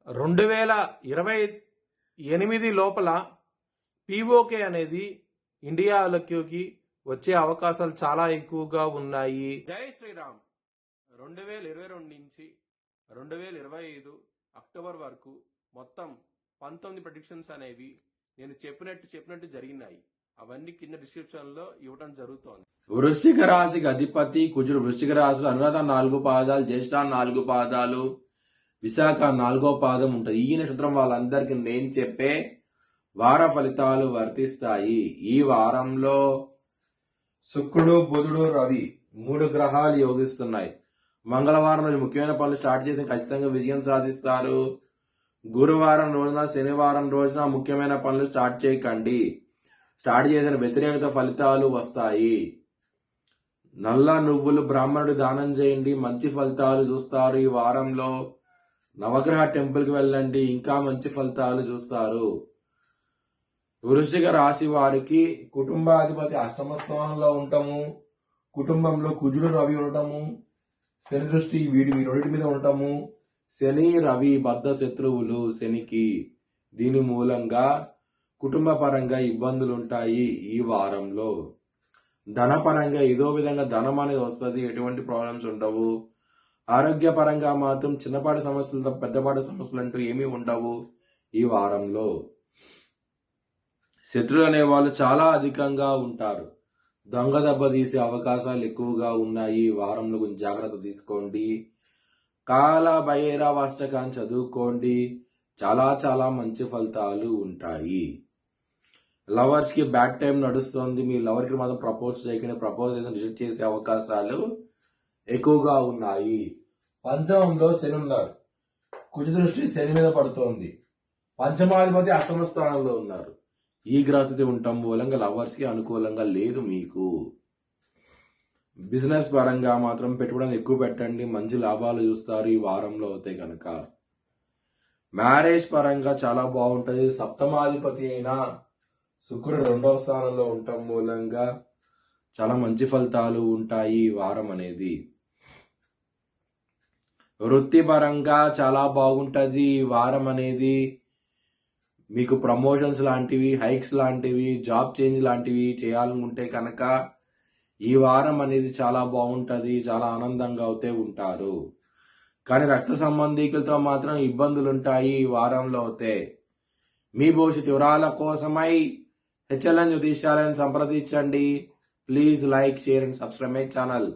2028 లోపల పీఓకే అనేది ఇండియాలోకి వచ్చే అవకాశాలు చాలా ఎక్కువగా ఉన్నాయి. జై శ్రీరామ్. 2022 నుంచి 2025 అక్టోబర్ వరకు మొత్తం 19 ప్రెడిక్షన్స్ అనేవి నేను చెప్పినట్టు జరిగినాయి. అవన్నీ కింద డిస్క్రిప్షన్ లో ఇవ్వడం జరుగుతోంది. వృశ్చిక రాశికి అధిపతి కుజుడు. వృశ్చిక రాశిలో అనురాధ 4 పాదాలు, జ్యేష్ఠ 4 పాదాలు, విశాఖ 4వ పాదం ఉంటుంది. ఈ నక్షత్రం వాళ్ళందరికీ నేను చెప్పే వార ఫలితాలు వర్తిస్తాయి. ఈ వారంలో శుక్రుడు, బుధుడు, రవి 3 గ్రహాలు యోగిస్తున్నాయి. మంగళవారం రోజు ముఖ్యమైన పనులు స్టార్ట్ చేసి ఖచ్చితంగా విజయం సాధిస్తారు. గురువారం రోజున, శనివారం రోజున ముఖ్యమైన పనులు స్టార్ట్ చేయకండి. స్టార్ట్ చేసిన వ్యతిరేకత ఫలితాలు వస్తాయి. నల్ల నువ్వులు బ్రాహ్మణుడు దానం చేయండి, మంచి ఫలితాలు చూస్తారు. ఈ వారంలో నవగ్రహ టెంపుల్కి వెళ్ళండి, ఇంకా మంచి ఫలితాలు చూస్తారు. వృశ్చిక రాశి వారికి కుటుంబాధిపతి అష్టమ స్థానంలో ఉండటము, కుటుంబంలో కుజుడు, రవి ఉండటము, శని దృష్టి వీడి రెండింటి మీద ఉండటము, శని రవి బద్ధ శత్రువులు శనికి. దీని మూలంగా కుటుంబ పరంగా ఇబ్బందులు ఉంటాయి. ఈ వారంలో ధనపరంగా ఏదో విధంగా ధనం అనేది వస్తుంది, ఎటువంటి ప్రాబ్లమ్స్ ఉండవు. ఆరోగ్యపరంగా మాత్రం చిన్నపాటి సమస్యలతో పెద్దపాటి సమస్యలు అంటూ ఏమీ ఉండవు. ఈ వారంలో శత్రువులు అనేవాళ్ళు చాలా అధికంగా ఉంటారు. దొంగ దెబ్బ తీసే అవకాశాలు ఎక్కువగా ఉన్నాయి. ఈ వారంలో కొంచెం జాగ్రత్త తీసుకోండి. కాల భైరవాష్టకాన్ని చదువుకోండి, చాలా చాలా మంచి ఫలితాలు ఉంటాయి. లవర్స్ కి బ్యాడ్ టైం నడుస్తుంది. మీ లవర్ కి మాత్రం ప్రపోజ్ చేయకుండా ప్రపోజల్ రిజెక్ట్ చేసే అవకాశాలు ఎక్కువగా ఉన్నాయి. పంచమంలో శని ఉన్నారు. కుజ దృష్టి శని మీద పడుతోంది. పంచమాధిపతి అష్టమ స్థానంలో ఉన్నారు. ఈ గ్రహస్థితి ఉండటం మూలంగా లవర్స్ కి అనుకూలంగా లేదు. మీకు బిజినెస్ పరంగా మాత్రం పెట్టుబడి ఎక్కువ పెట్టండి, మంచి లాభాలు చూస్తారు. ఈ వారంలో అయితే కనుక మ్యారేజ్ పరంగా చాలా బాగుంటుంది. సప్తమాధిపతి అయిన శుక్రుడు 2వ స్థానంలో ఉండటం మూలంగా చాలా మంచి ఫలితాలు ఉంటాయి. ఈ వారం అనేది వృత్తిపరంగా చాలా బాగుంటుంది. ఈ వారం అనేది మీకు ప్రమోషన్స్ లాంటివి, హైక్స్ లాంటివి, జాబ్ చేంజ్ లాంటివి చేయాలనుకుంటే కనుక ఈ వారం అనేది చాలా బాగుంటుంది. చాలా ఆనందంగా అయితే ఉంటారు. కానీ రక్త సంబంధికులతో మాత్రం ఇబ్బందులు ఉంటాయి. ఈ వారంలో అయితే మీ భవిష్యత్ వివరాల కోసమై హెచ్ఎల్ఎన్ జ్యోతిష్యాలయాన్ని సంప్రదించండి. Please like, share and subscribe my channel.